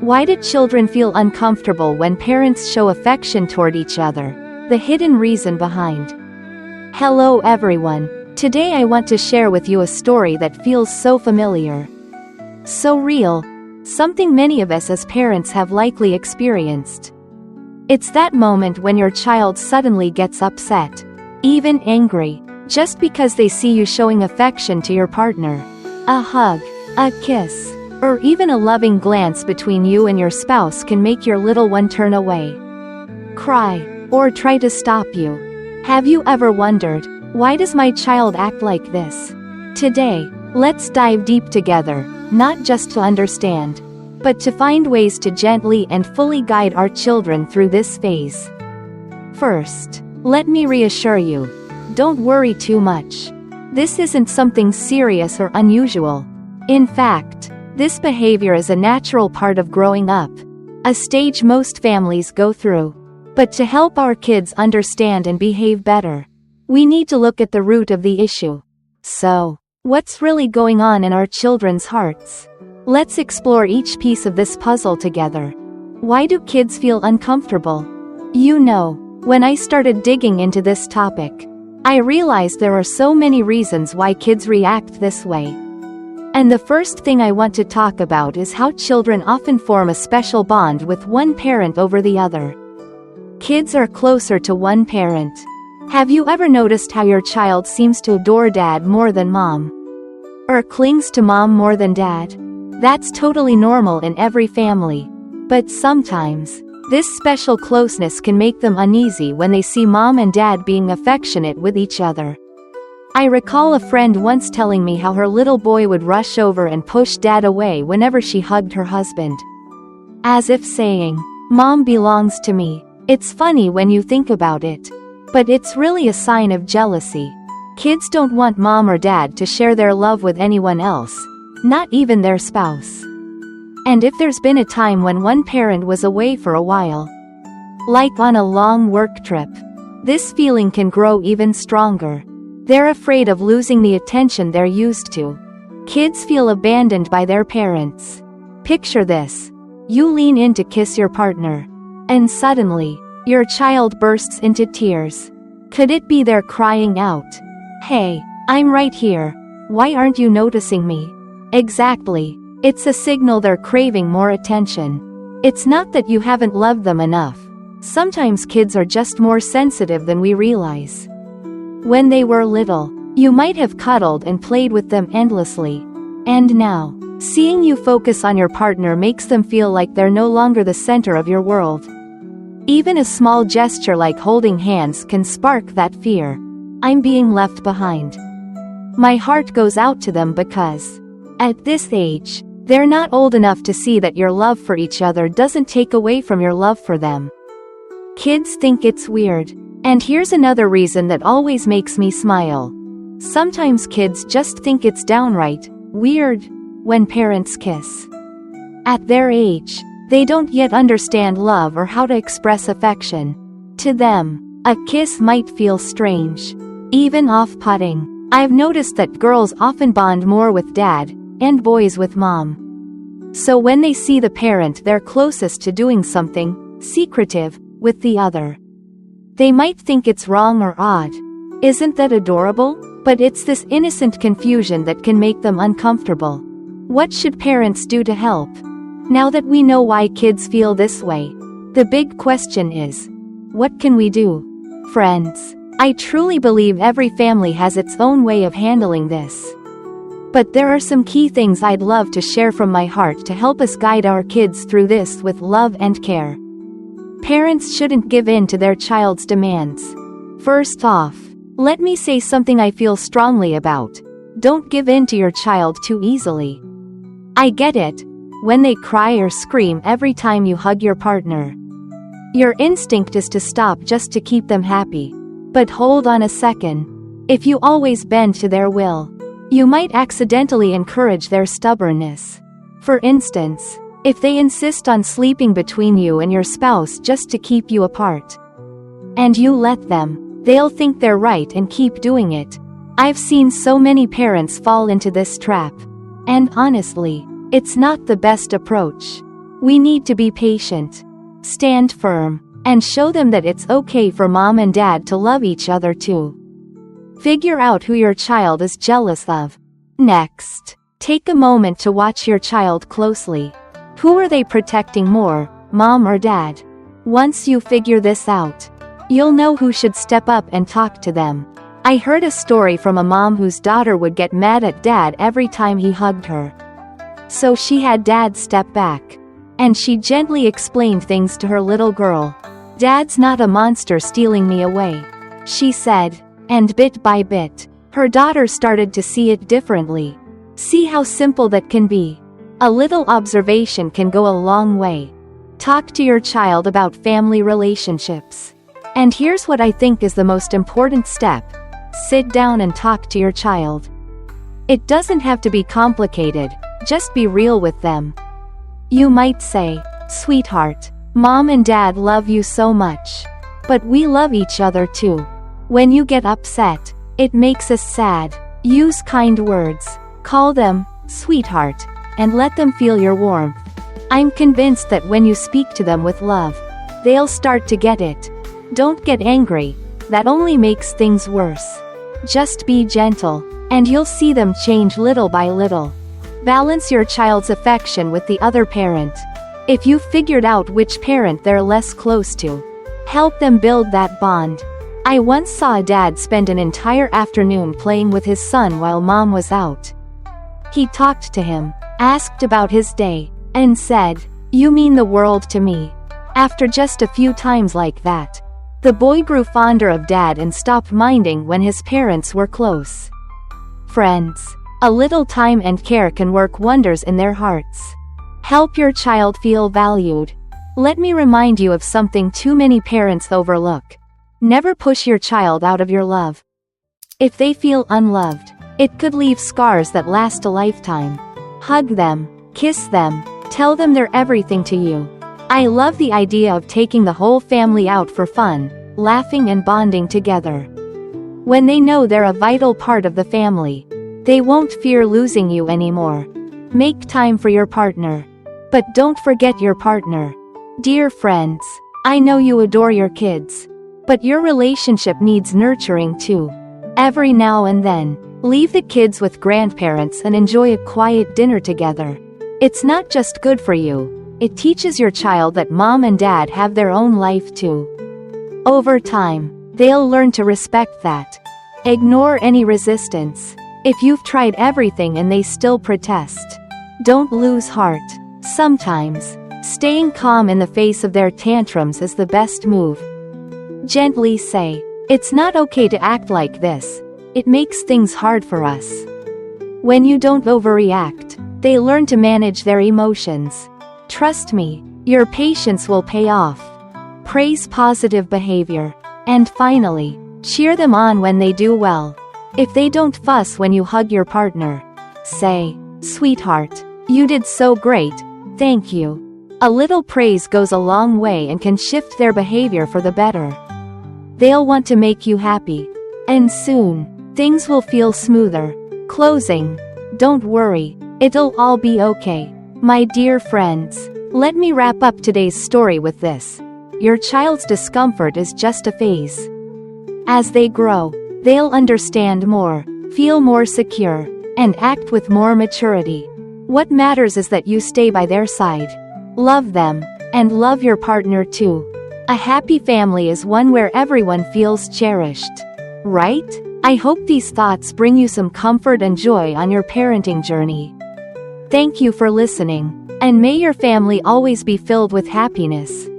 Why do children feel uncomfortable when parents show affection toward each other? The hidden reason behind. Hello everyone. Today I want to share with you a story that feels so familiar. So real. Something many of us as parents have likely experienced. It's that moment when your child suddenly gets upset, even angry, just because they see you showing affection to your partner. A hug, a kiss, or even a loving glance between you and your spouse can make your little one turn away, cry, or try to stop you. Have you ever wondered, why does my child act like this? Today, let's dive deep together, not just to understand, but to find ways to gently and fully guide our children through this phase. First, let me reassure you, don't worry too much. This isn't something serious or unusual. In fact, this behavior is a natural part of growing up, a stage most families go through. But to help our kids understand and behave better, we need to look at the root of the issue. So, what's really going on in our children's hearts? Let's explore each piece of this puzzle together. Why do kids feel uncomfortable? You know, when I started digging into this topic, I realized there are so many reasons why kids react this way. And the first thing I want to talk about is how children often form a special bond with one parent over the other. Kids are closer to one parent. Have you ever noticed how your child seems to adore dad more than mom? Or clings to mom more than dad? That's totally normal in every family. But sometimes, this special closeness can make them uneasy when they see mom and dad being affectionate with each other. I recall a friend once telling me how her little boy would rush over and push dad away whenever she hugged her husband, as if saying, "Mom belongs to me." It's funny when you think about it, but it's really a sign of jealousy. Kids don't want mom or dad to share their love with anyone else, not even their spouse. And if there's been a time when one parent was away for a while, like on a long work trip, this feeling can grow even stronger. They're afraid of losing the attention they're used to. Kids feel abandoned by their parents. Picture this. You lean in to kiss your partner, and suddenly, your child bursts into tears. Could it be they're crying out, "Hey, I'm right here. Why aren't you noticing me?" Exactly. It's a signal they're craving more attention. It's not that you haven't loved them enough. Sometimes kids are just more sensitive than we realize. When they were little, you might have cuddled and played with them endlessly. And now, seeing you focus on your partner makes them feel like they're no longer the center of your world. Even a small gesture like holding hands can spark that fear. I'm being left behind. My heart goes out to them because, at this age, they're not old enough to see that your love for each other doesn't take away from your love for them. Kids think it's weird. And here's another reason that always makes me smile. Sometimes kids just think it's downright weird when parents kiss. At their age, they don't yet understand love or how to express affection. To them, a kiss might feel strange, even off-putting. I've noticed that girls often bond more with dad, and boys with mom. So when they see the parent they're closest to doing something secretive with the other, they might think it's wrong or odd. Isn't that adorable? But it's this innocent confusion that can make them uncomfortable. What should parents do to help? Now that we know why kids feel this way, the big question is, what can we do? Friends, I truly believe every family has its own way of handling this. But there are some key things I'd love to share from my heart to help us guide our kids through this with love and care. Parents shouldn't give in to their child's demands. First off, let me say something I feel strongly about. Don't give in to your child too easily. I get it. When they cry or scream every time you hug your partner, your instinct is to stop just to keep them happy. But hold on a second. If you always bend to their will, you might accidentally encourage their stubbornness. For instance, if they insist on sleeping between you and your spouse just to keep you apart, and you let them, they'll think they're right and keep doing it. I've seen so many parents fall into this trap. And honestly, it's not the best approach. We need to be patient, stand firm, and show them that it's okay for mom and dad to love each other too. Figure out who your child is jealous of. Next, take a moment to watch your child closely. Who are they protecting more, mom or dad? Once you figure this out, you'll know who should step up and talk to them. I heard a story from a mom whose daughter would get mad at dad every time he hugged her. So she had dad step back, and she gently explained things to her little girl. "Dad's not a monster stealing me away," she said, and bit by bit, her daughter started to see it differently. See how simple that can be? A little observation can go a long way. Talk to your child about family relationships. And here's what I think is the most important step. Sit down and talk to your child. It doesn't have to be complicated, just be real with them. You might say, "Sweetheart, mom and dad love you so much. But we love each other too. When you get upset, it makes us sad." Use kind words. Call them, "Sweetheart," and let them feel your warmth. I'm convinced that when you speak to them with love, they'll start to get it. Don't get angry, that only makes things worse. Just be gentle, and you'll see them change little by little. Balance your child's affection with the other parent. If you've figured out which parent they're less close to, help them build that bond. I once saw a dad spend an entire afternoon playing with his son while mom was out. He talked to him, asked about his day, and said, "You mean the world to me." After just a few times like that, the boy grew fonder of dad and stopped minding when his parents were close. Friends, a little time and care can work wonders in their hearts. Help your child feel valued. Let me remind you of something too many parents overlook. Never push your child out of your love. If they feel unloved, it could leave scars that last a lifetime. Hug them, kiss them, tell them they're everything to you. I love the idea of taking the whole family out for fun, laughing and bonding together. When they know they're a vital part of the family, they won't fear losing you anymore. Make time for your partner. But don't forget your partner. Dear friends, I know you adore your kids. But your relationship needs nurturing too. Every now and then, leave the kids with grandparents and enjoy a quiet dinner together. It's not just good for you, it teaches your child that mom and dad have their own life too. Over time, they'll learn to respect that. Ignore any resistance. If you've tried everything and they still protest, don't lose heart. Sometimes, staying calm in the face of their tantrums is the best move. Gently say, "It's not okay to act like this. It makes things hard for us." When you don't overreact, they learn to manage their emotions. Trust me, your patience will pay off. Praise positive behavior. And finally, cheer them on when they do well. If they don't fuss when you hug your partner, say, "Sweetheart, you did so great, thank you." A little praise goes a long way and can shift their behavior for the better. They'll want to make you happy. And soon, things will feel smoother. Closing. Don't worry, it'll all be okay. My dear friends, let me wrap up today's story with this. Your child's discomfort is just a phase. As they grow, they'll understand more, feel more secure, and act with more maturity. What matters is that you stay by their side. Love them, and love your partner too. A happy family is one where everyone feels cherished. Right? I hope these thoughts bring you some comfort and joy on your parenting journey. Thank you for listening, and may your family always be filled with happiness.